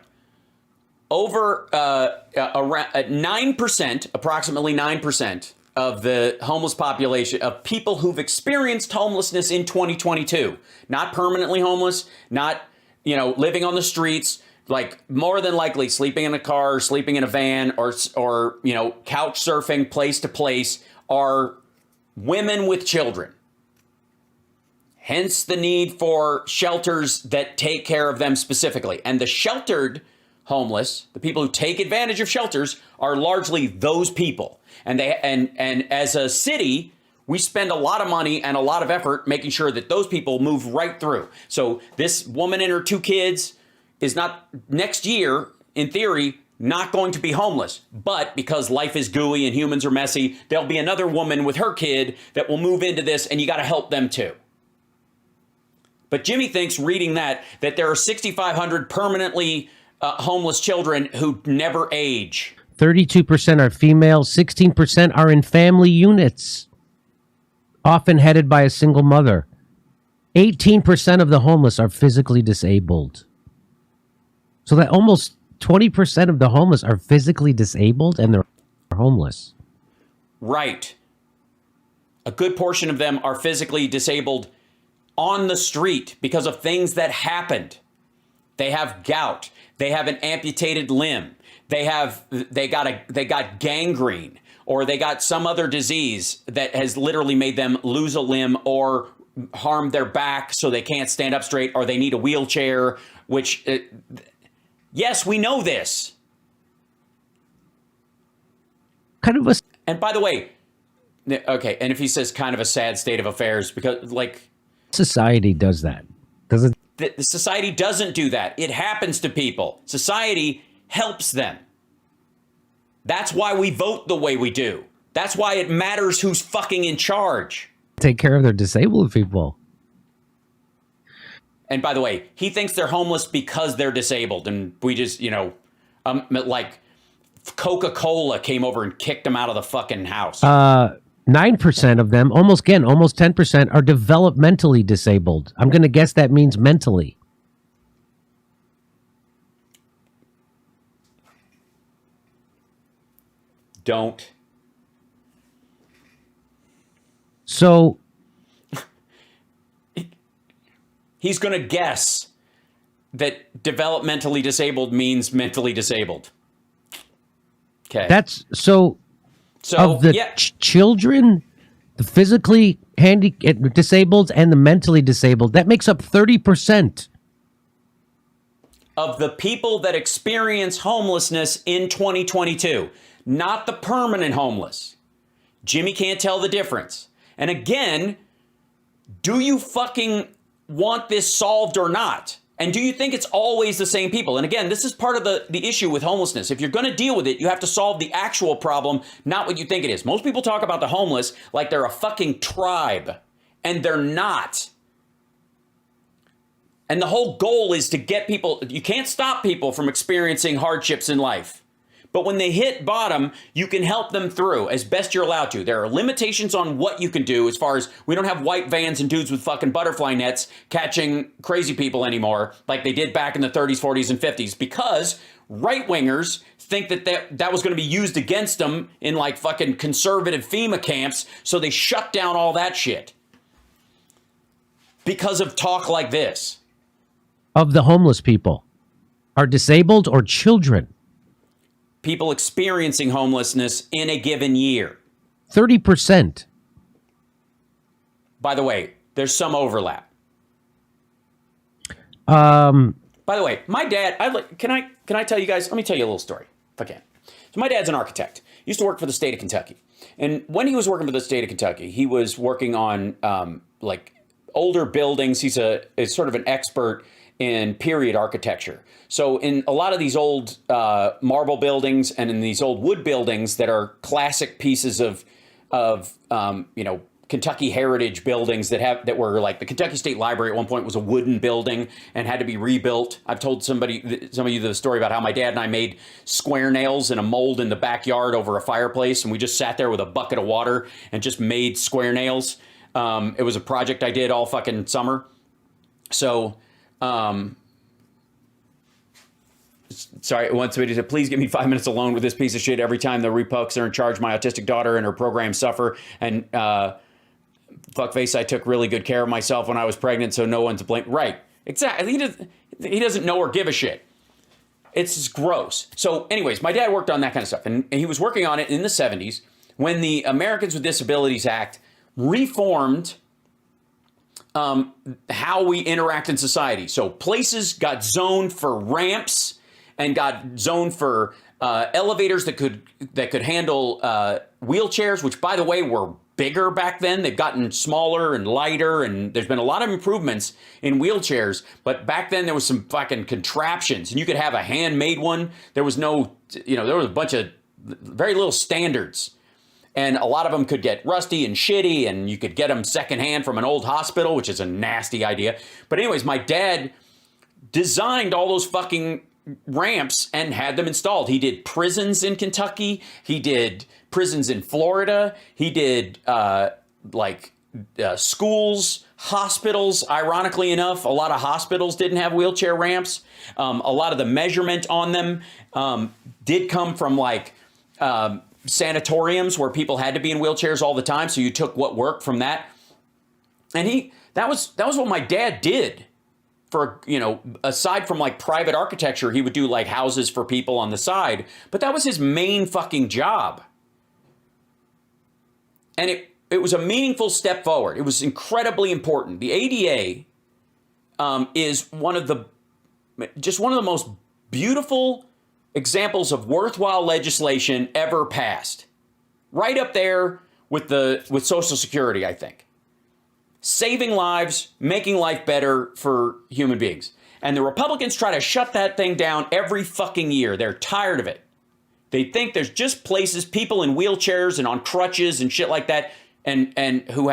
Over around 9%, approximately 9% of the homeless population of people who've experienced homelessness in 2022, not permanently homeless, not, living on the streets, like more than likely sleeping in a car, sleeping in a van, or couch surfing place to place, are women with children. Hence the need for shelters that take care of them specifically. And the sheltered homeless, the people who take advantage of shelters, are largely those people. And as a city, we spend a lot of money and a lot of effort making sure that those people move right through. So this woman and her 2 kids is not, next year, in theory, not going to be homeless. But because life is gooey and humans are messy, there'll be another woman with her kid that will move into this, and you got to help them too. But Jimmy thinks, reading that there are 6,500 permanently homeless children who never age. 32% are female, 16% are in family units, often headed by a single mother. 18% of the homeless are physically disabled. So that almost 20% of the homeless are physically disabled and they're homeless. Right. A good portion of them are physically disabled on the street because of things that happened. They have gout. They have an amputated limb. They got gangrene, or they got some other disease that has literally made them lose a limb or harmed their back so they can't stand up straight, or they need a wheelchair, which... Yes, we know this. Kind of a... And by the way, okay, and if he says kind of a sad state of affairs, because society does that. Doesn't the society doesn't do that. It happens to people. Society helps them. That's why we vote the way we do. That's why it matters who's fucking in charge. Take care of their disabled people. And by the way, he thinks they're homeless because they're disabled. And we just, like Coca-Cola came over and kicked them out of the fucking house. 9% of them, almost 10%, are developmentally disabled. I'm going to guess that means mentally. Don't. So... He's going to guess that developmentally disabled means mentally disabled. Okay. That's so of the children, the physically disabled and the mentally disabled, that makes up 30%. Of the people that experience homelessness in 2022, not the permanent homeless. Jimmy can't tell the difference. And again, do you fucking want this solved or not? And do you think it's always the same people? And again, this is part of the issue with homelessness. If you're going to deal with it, you have to solve the actual problem, not what you think it is. Most people talk about the homeless like they're a fucking tribe, and they're not. And the whole goal is to get people, you can't stop people from experiencing hardships in life. But when they hit bottom, you can help them through as best you're allowed to. There are limitations on what you can do, as far as we don't have white vans and dudes with fucking butterfly nets catching crazy people anymore like they did back in the 30s, 40s, and 50s, because right-wingers think that was going to be used against them in like fucking conservative FEMA camps, so they shut down all that shit because of talk like this. Of the homeless people are disabled or children? People experiencing homelessness in a given year. 30%. By the way, there's some overlap. By the way, my dad, can I tell you guys, let me tell you a little story, if I can. So my dad's an architect. He used to work for the state of Kentucky. And when he was working for the state of Kentucky, he was working on like older buildings. He's sort of an expert in period architecture. So in a lot of these old marble buildings and in these old wood buildings that are classic pieces of you know, Kentucky heritage buildings that were like the Kentucky State Library at one point was a wooden building and had to be rebuilt. I've told some of you the story about how my dad and I made square nails in a mold in the backyard over a fireplace, and we just sat there with a bucket of water and just made square nails. It was a project I did all fucking summer. So, sorry, once somebody said, please give me 5 minutes alone with this piece of shit. Every time the repokes are in charge, my autistic daughter and her program suffer. And fuckface, I took really good care of myself when I was pregnant, so no one's to blame. Right, exactly. He doesn't know or give a shit. It's just gross. So anyways, my dad worked on that kind of stuff, and he was working on it in the 70s when the Americans with Disabilities Act reformed how we interact in society. So places got zoned for ramps and got zoned for elevators that could handle wheelchairs, which, by the way, were bigger back then. They've gotten smaller and lighter, and there's been a lot of improvements in wheelchairs. But back then there was some fucking contraptions, and you could have a handmade one. There was no, you know, there was a bunch of very little standards. And a lot of them could get rusty and shitty, and you could get them secondhand from an old hospital, which is a nasty idea. But anyways, my dad designed all those fucking ramps and had them installed. He did prisons in Kentucky. He did prisons in Florida. He did schools, hospitals. Ironically enough, a lot of hospitals didn't have wheelchair ramps. A lot of the measurement on them did come from like sanatoriums where people had to be in wheelchairs all the time. So you took what worked from that. And that was what my dad did. For, you know, aside from like private architecture, he would do like houses for people on the side, but that was his main fucking job. And it was a meaningful step forward. It was incredibly important. The ADA is one of the most beautiful examples of worthwhile legislation ever passed. Right up there with Social Security, I think. Saving lives, making life better for human beings. And the Republicans try to shut that thing down every fucking year. They're tired of it. They think there's just people in wheelchairs and on crutches and shit like that, and who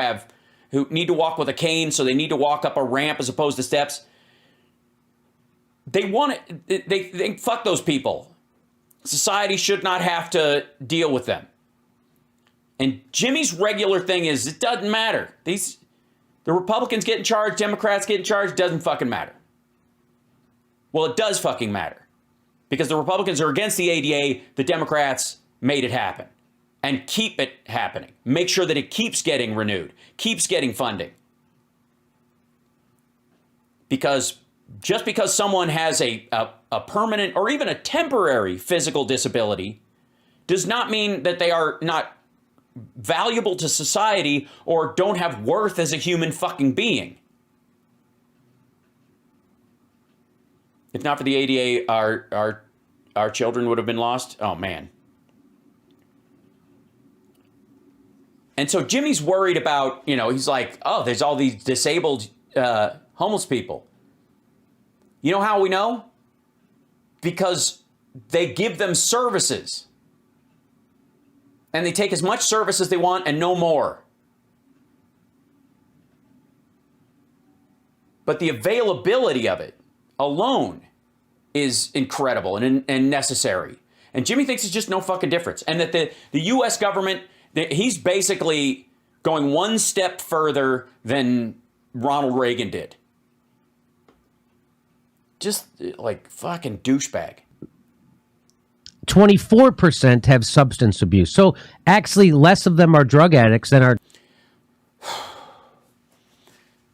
need to walk with a cane, so they need to walk up a ramp as opposed to steps. They want it. They think, fuck those people. Society should not have to deal with them. And Jimmy's regular thing is, it doesn't matter. The Republicans get in charge, Democrats get in charge, doesn't fucking matter. Well, it does fucking matter. Because the Republicans are against the ADA, the Democrats made it happen. And keep it happening. Make sure that it keeps getting renewed, keeps getting funding. Because just because someone has a permanent or even a temporary physical disability does not mean that they are not valuable to society or don't have worth as a human fucking being. If not for the ADA, our children would have been lost. Oh, man. And so Jimmy's worried about, you know, he's like, oh, there's all these disabled homeless people. You know how we know? Because they give them services. And they take as much service as they want and no more. But the availability of it alone is incredible and necessary. And Jimmy thinks it's just no fucking difference. And that the U.S. government, he's basically going one step further than Ronald Reagan did. Just like fucking douchebag. 24% have substance abuse. So actually less of them are drug addicts than are.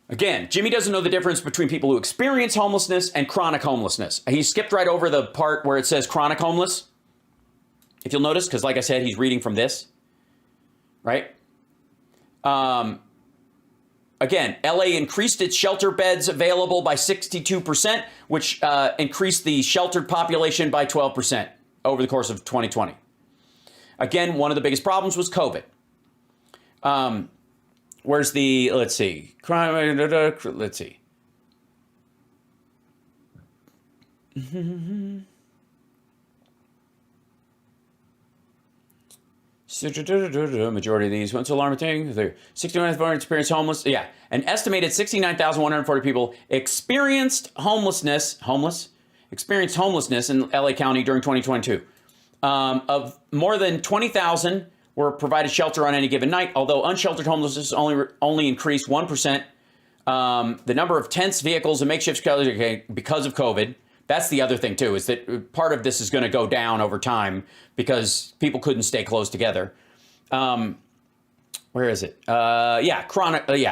Again, Jimmy doesn't know the difference between people who experience homelessness and chronic homelessness. He skipped right over the part where it says chronic homeless. If you'll notice, because like I said, he's reading from this, right? Again, LA increased its shelter beds available by 62%, which increased the sheltered population by 12%. Over the course of 2020. Again, one of the biggest problems was COVID. Where's the, let's see. Majority of these, what's alarming? 69,140 experienced homeless. Yeah, an estimated 69,140 people experienced homelessness in LA County during 2022. Of more than 20,000 were provided shelter on any given night, although unsheltered homelessness only increased 1%. The number of tents, vehicles, and makeshift shelters because of COVID. That's the other thing, too, is that part of this is going to go down over time because people couldn't stay close together. Where is it?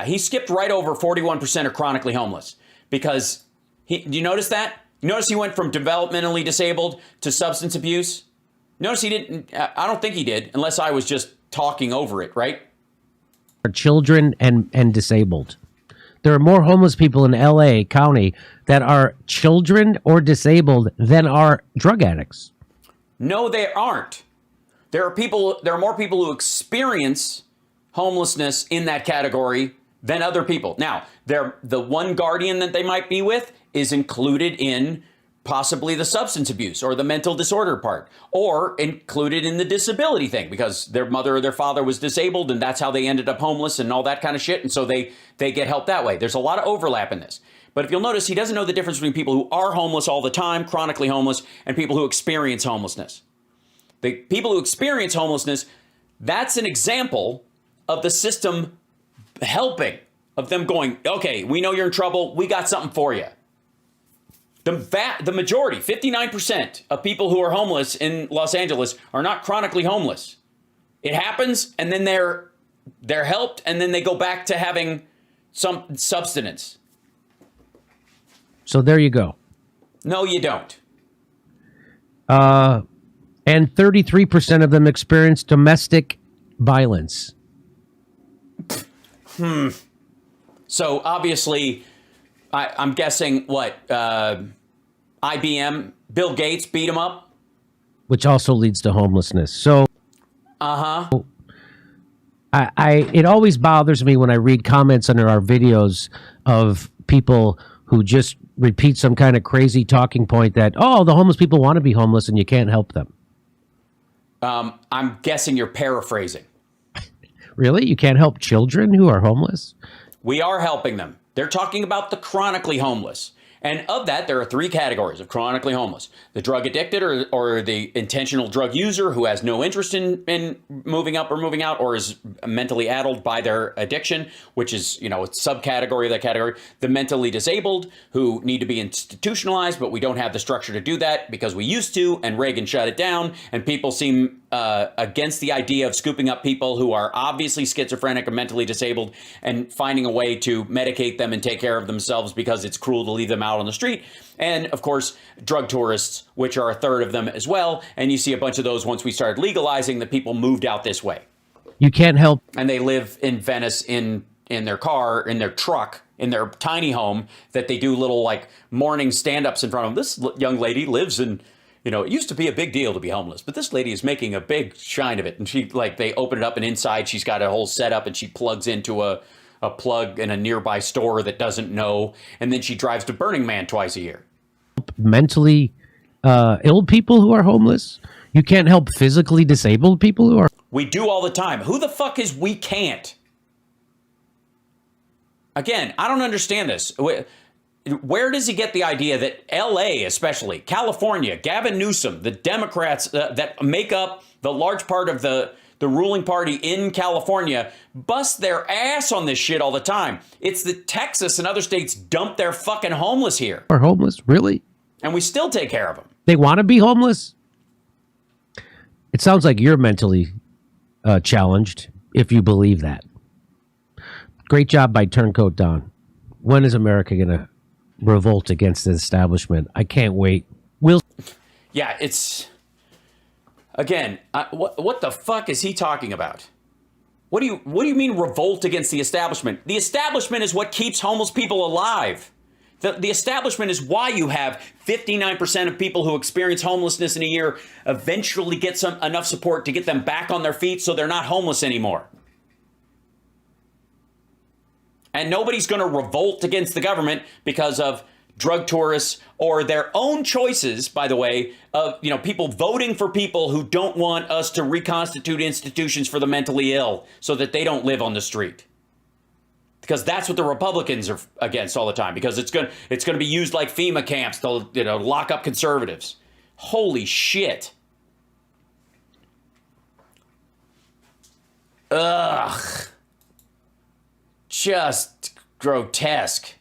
He skipped right over 41% are chronically homeless because do you notice that? You notice he went from developmentally disabled to substance abuse? Notice he didn't, I don't think he did, unless I was just talking over it, right? Children and disabled. There are more homeless people in LA County that are children or disabled than are drug addicts. No, they aren't. There are more people who experience homelessness in that category than other people. Now, the one guardian that they might be with is included in possibly the substance abuse or the mental disorder part, or included in the disability thing because their mother or their father was disabled and that's how they ended up homeless and all that kind of shit. And so they get help that way. There's a lot of overlap in this. But if you'll notice, he doesn't know the difference between people who are homeless all the time, chronically homeless, and people who experience homelessness. The people who experience homelessness, that's an example of the system helping, of them going, okay, we know you're in trouble. We got something for you. The majority, 59% of people who are homeless in Los Angeles are not chronically homeless. It happens, and then they're helped, and then they go back to having some substance. So there you go. No, you don't. And 33% of them experience domestic violence. So obviously, I'm guessing what IBM, Bill Gates beat him up, which also leads to homelessness. So, it always bothers me when I read comments under our videos of people who just repeat some kind of crazy talking point that, oh, the homeless people want to be homeless and you can't help them. I'm guessing you're paraphrasing. Really? You can't help children who are homeless? We are helping them. They're talking about the chronically homeless. And of that, there are three categories of chronically homeless. The drug addicted or the intentional drug user who has no interest in moving up or moving out or is mentally addled by their addiction, which is, a subcategory of that category. The mentally disabled who need to be institutionalized, but we don't have the structure to do that because we used to, and Reagan shut it down. And people seem against the idea of scooping up people who are obviously schizophrenic or mentally disabled and finding a way to medicate them and take care of themselves because it's cruel to leave them out on the street. And of course, drug tourists, which are a third of them as well. And you see a bunch of those once we started legalizing, that people moved out this way. You can't help. And they live in Venice in their car, in their truck, in their tiny home that they do little like morning stand-ups in front of them. This young lady lives in, it used to be a big deal to be homeless, but this lady is making a big shine of it. And they open it up and inside she's got a whole setup and she plugs into a plug in a nearby store that doesn't know. And then she drives to Burning Man twice a year. Mentally ill people who are homeless. You can't help physically disabled people who are. We do all the time. Who the fuck is we can't? Again, I don't understand this. Where does he get the idea that LA, especially California, Gavin Newsom, the Democrats that make up the large part of the ruling party in California, bust their ass on this shit all the time? It's that Texas and other states dump their fucking homeless here. Are homeless, really? And we still take care of them. They want to be homeless? It sounds like you're mentally challenged if you believe that. Great job by Turncoat Don. When is America going to revolt against the establishment? I can't wait. Yeah, it's... Again, what the fuck is he talking about? What do you mean revolt against the establishment? The establishment is what keeps homeless people alive. The establishment is why you have 59% of people who experience homelessness in a year eventually get enough support to get them back on their feet so they're not homeless anymore. And nobody's going to revolt against the government because of drug tourists, or their own choices, by the way, of people voting for people who don't want us to reconstitute institutions for the mentally ill so that they don't live on the street. Because that's what the Republicans are against all the time, because it's going to be used like FEMA camps to lock up conservatives. Holy shit. Ugh. Just grotesque.